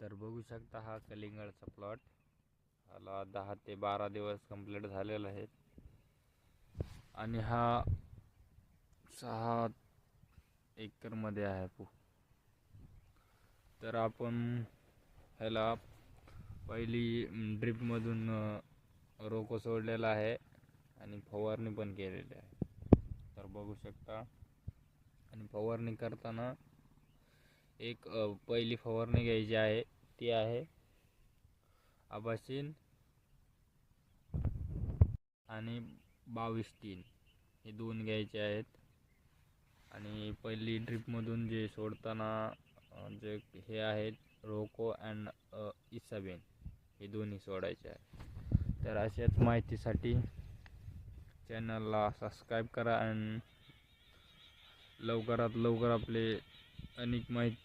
तर बघू शकता हा कलिंगडचा प्लॉट. ह्याला 10 ते 12 दिवस कंप्लीट झालेला आहे आणि हा 6 एकर मध्ये आहे. तर आपण ह्याला पहिली ड्रिप मधून रोको सोडलेला आहे आणि फवारणी पण केलेली आहे. तर बघू शकता. आणि फवारणी करताना एक पहिली फवारणी घ्यायची आहे, ती आहे आबाशिन आणि 22-3 हे दोन घ्यायचे आहेत. आणि पहिली ड्रिपमधून जे सोडताना जे हे आहेत रोको अँड इसाबेन हे दोन्ही सोडायचे आहे. तर अशाच माहितीसाठी चॅनलला सबस्क्राईब करा आणि लवकरात लवकर आपले अनेक माहिती